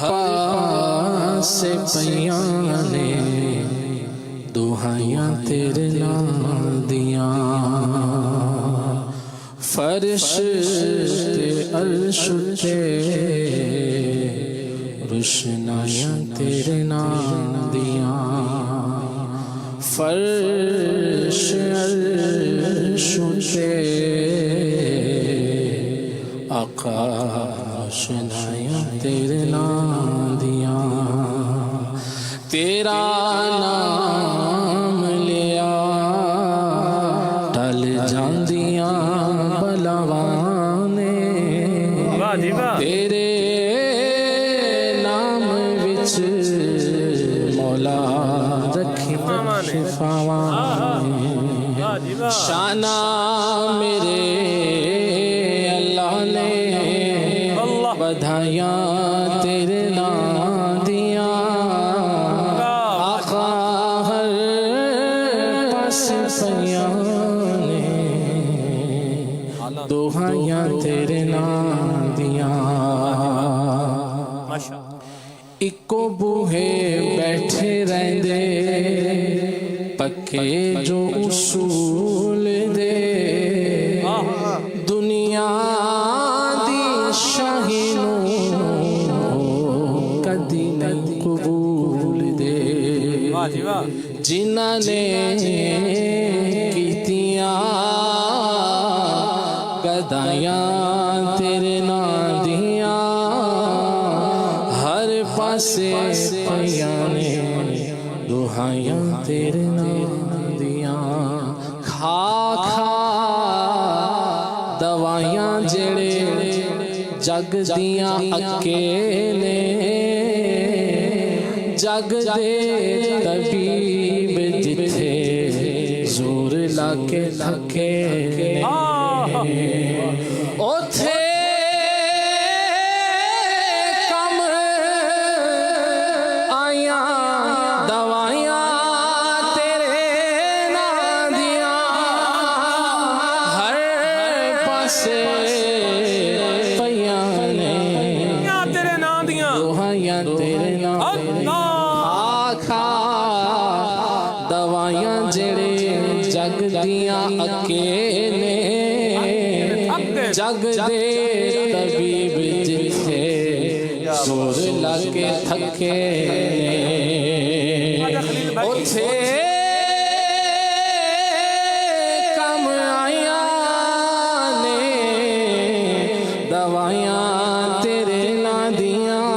पास पईयां ने दुहाइयां तेरे नाम दियां फर्श ते अर्श ते रुशनाइयां तेरे नाम दियां फर्श अर्श ते आकाश नाइयां तेरे नाम दियां तेरा नाम लिया टल जांदियां बलावाने तेरे नाम विच मौला रखी शिफावां शाना मेरे बधाइयां तेरे नाम दियां आका हर पास पईयां ने दुहाइयां तेरे नाम दियां इको बूहे बैठे रहंदे पक्के जो उसूल दे दुनिया कदी नहीं कबूल दे जिन्हां ने कीतियां गदाइयां तेरे नाम दियां हर पासे पईयां ने दुहाइयां तेरे नाम दियां खा खा दवाइयां जेड़े जग दियां अकेले जग दे तबीब जिथे जोर लाके थके ओथे कम आया दवाइयां तेरे नाम दियां हर पासे तेरे नाम आखा दवाइयां जेड़े जग दियां अकेले जग दे तबीब जिथे जोर लाके थके उथे कम आया ने दवाइयां तेरे नाम दियां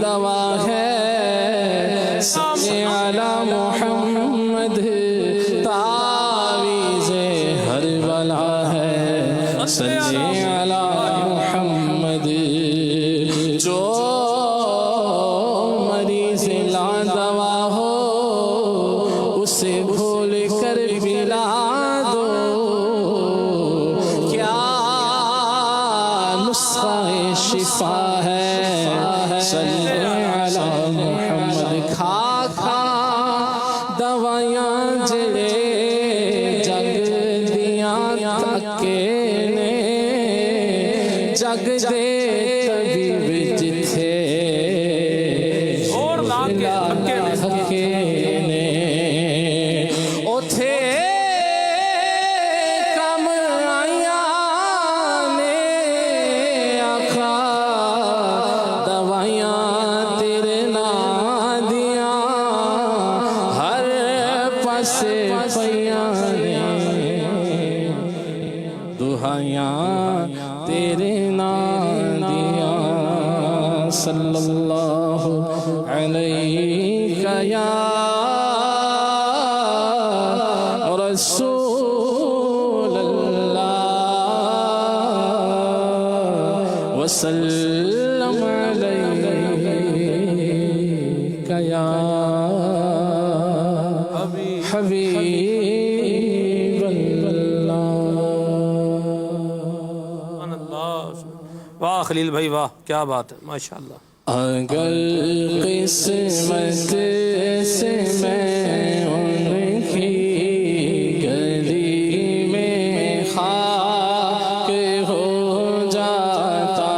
दवा है सल्ले अला मोहम्मद तावीज़े हर बला है सल्ले अला मोहम्मद जो मरीज़ ला दवा हो उसे घोल कर पिला दो क्या नुस्खा शिफा है सल्ले अला मोहम्मद खा खा दवाइयां जेड़े जग दियां अकेले जग दे तबीब जिथे और लाके थके ने ओथे कम आया ने आखा दवाइयां तेरे नाम दियां हर पासे पईयां ने दुहाइयां तेरे नाम दियां सल्लल्लाहु अलैहि या रसूल अल्लाह वसल्लम अलैका या हबीब अल्लाह। वाह खलील भाई वाह, क्या बात है, माशाअल्लाह। अगर किस्मत से मैं उनकी गली में खाक हो जाता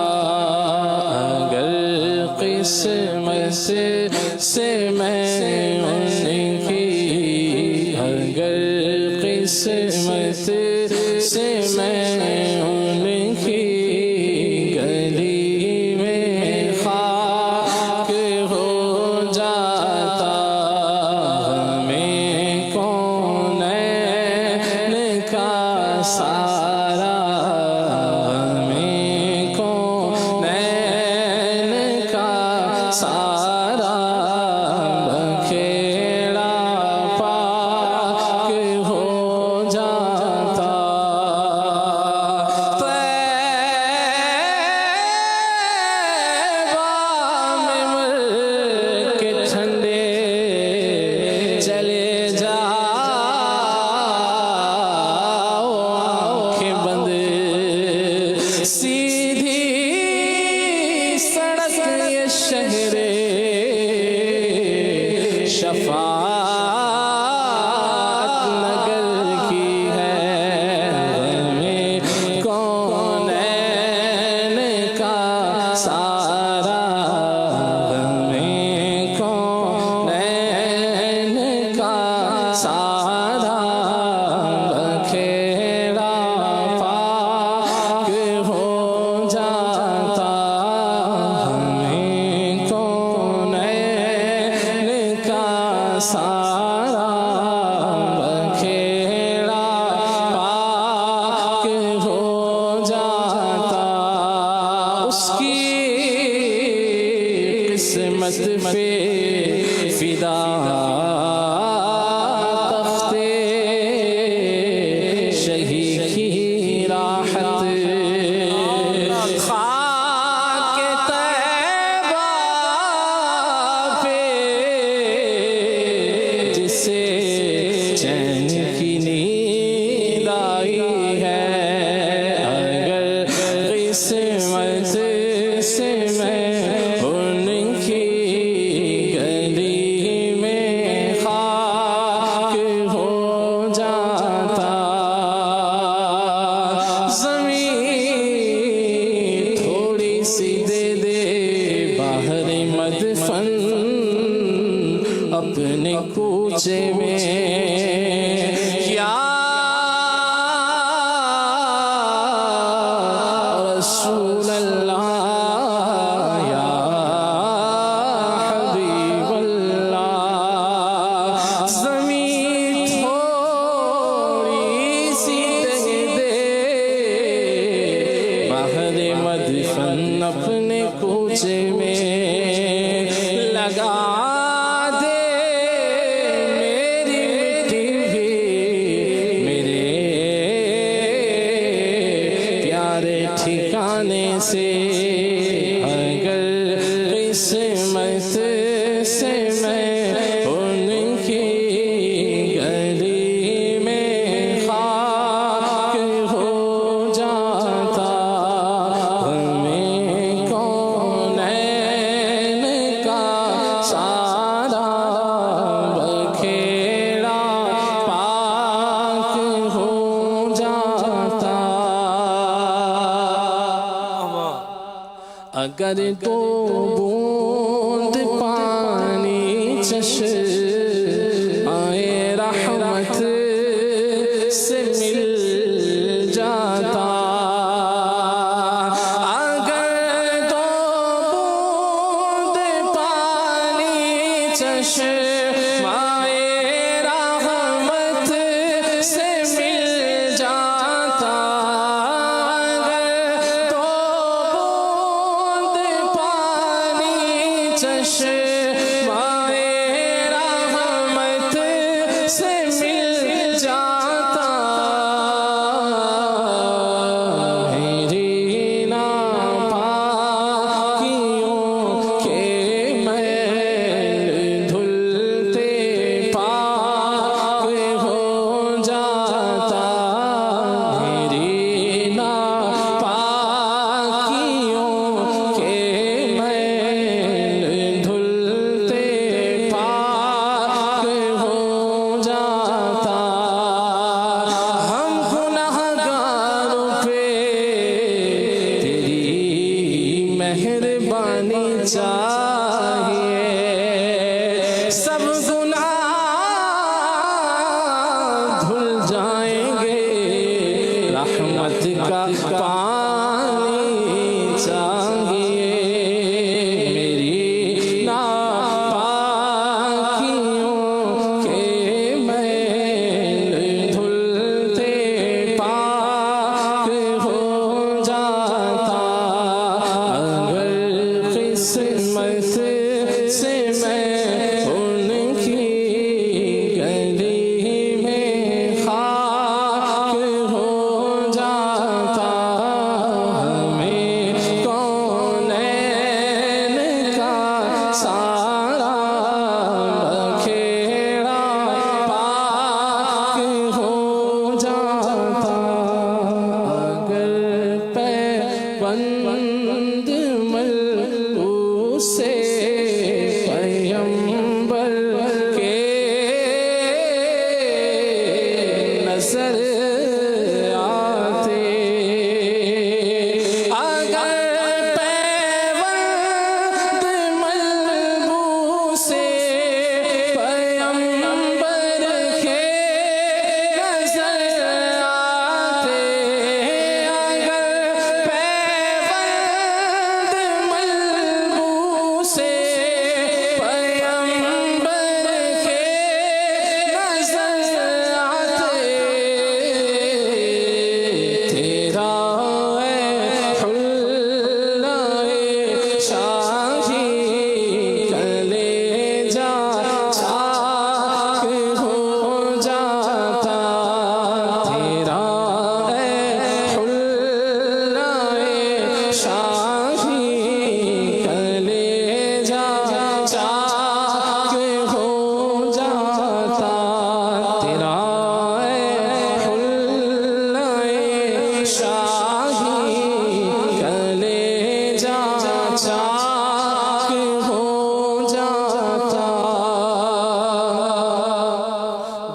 रिफात नगर की है, हमें कौनैन का सारा, हमें कौनैन का सारा बखेड़ा पाक हो जाता, हमें कौनैन का सारा बखेड़ा पाक हो जाता। उसकी किस्मत पे फिदा तख्ते शही की राहत, खाक तैबा पे जिसे चैन की नींद आई है, अगर किस्मत से मैं उनकी गली में खाक हो जाता। ज़मीन थोड़ी सी दे दे बाहर मदफन अपने कूचे में, या रसूल अल्लाह, या हबीब अल्लाह। ज़मीन थोड़ी सी दे दे बाहर मदफन अपने कूचे में, लगा दे मेरी मिट्टी भी मेरे प्यारे ठिकाने से, अगर किस्मत से मैं उनकी गली में खाक हो जाता, हमें कौनैन का सारा बखेड़ा पाक हो जाता। अगर तो बूंद पानी चश्माए रहमत से मिल जाता, अगर तो बूंद पानी चश्माए रहमत से मिल जाता, अगर तो बूंद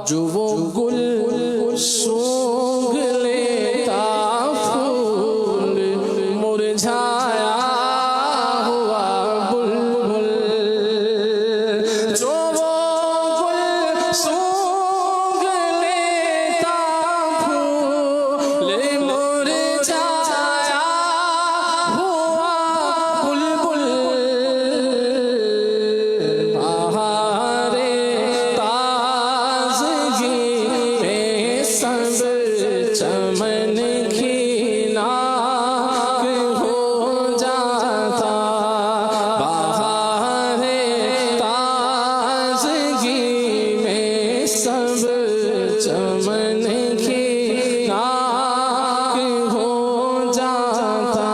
जो वो गुल सूंघ लेता फूल मुरझाया हुआ बुलबुल, जो वो गुल सूंघ लेता फूल मुरझाया हुआ बुलबुल, बहारे ताज़गी में सब चमन की नाक हो जाता, बहारे ताज़गी में सब चमन की नाक हो जाता,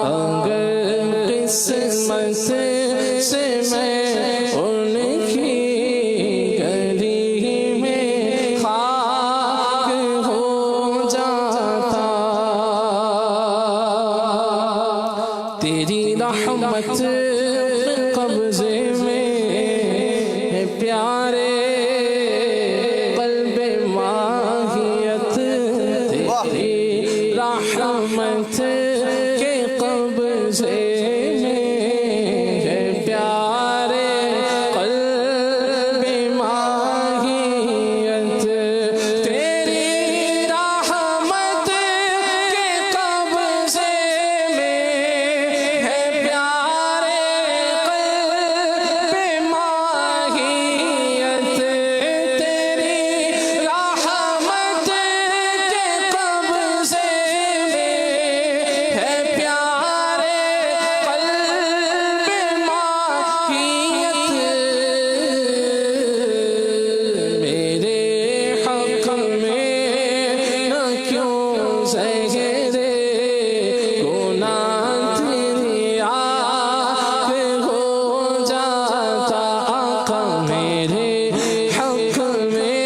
अगर किस्मत से मैं उनकी गली में खाक हो जाता। तेरी रहमत कब्ज़े में है प्यारे, क़ल्बे माहियत तेरी रहमत के कब्ज़े में है प्यारे, क़ल्बे माहियत तेरी रहमत के कब्ज़े में है प्यारे, क़ल्बे माहियत तेरी रहमत के कब्ज़े में है प्यारे, क़ल्बे माहियत, मेरे हक़ में न क्यों ज़हरे गुनाह तेरी आँख हो जाता, आका मेरे हक़ में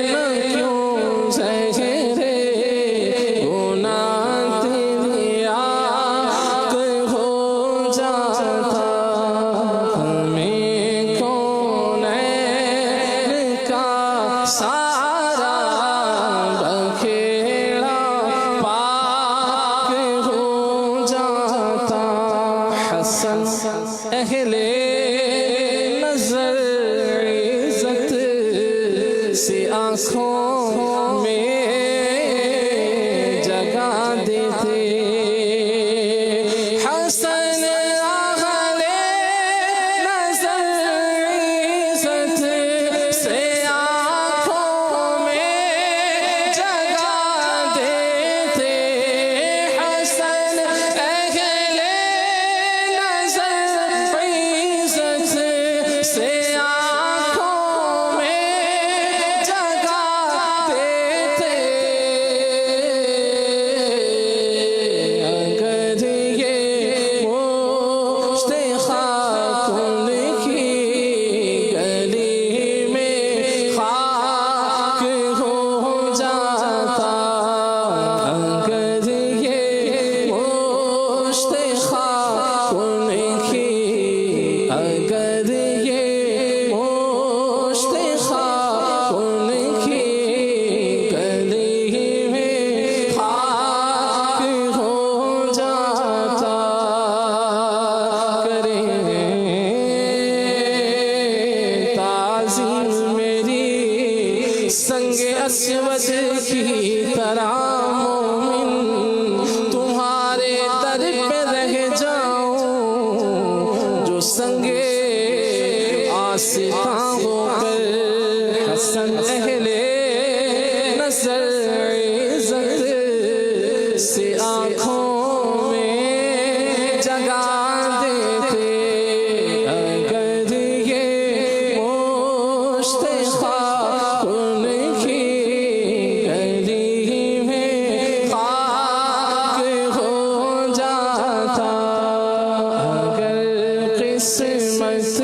न क्यों ज़हरे गुनाह तेरी आँख हो जाता, हमें कौनैन का सारा बखेड़ा पाक हो जाता, हसन अहले नज़र इज़्ज़त से आँखों में जगा देते, हसन अहले नज़र इज़्ज़त से आँखों में जगा देते, हसन अहले नज़र इज़्ज़त से आँखों में जगा देते, अगर ये मुश्ते खाक उनकी गली में खाक हो जाता, अगर ये मुश्ते खाक उनकी, अगर ये मुश्ते खाक उनकी गली में खाक हो जाता, करें ताज़ीम मेरी संगे अस्वद की तरह मोमिन, तुम्हारे दर पे रह जाऊं जो संगे आसिफा होकर, हसन अहले नज़र इज़्ज़त से आँखों में जगा देते, अगर ये मुश्ते खाक उनकी गली में खाक हो जाता, अगर किस्मत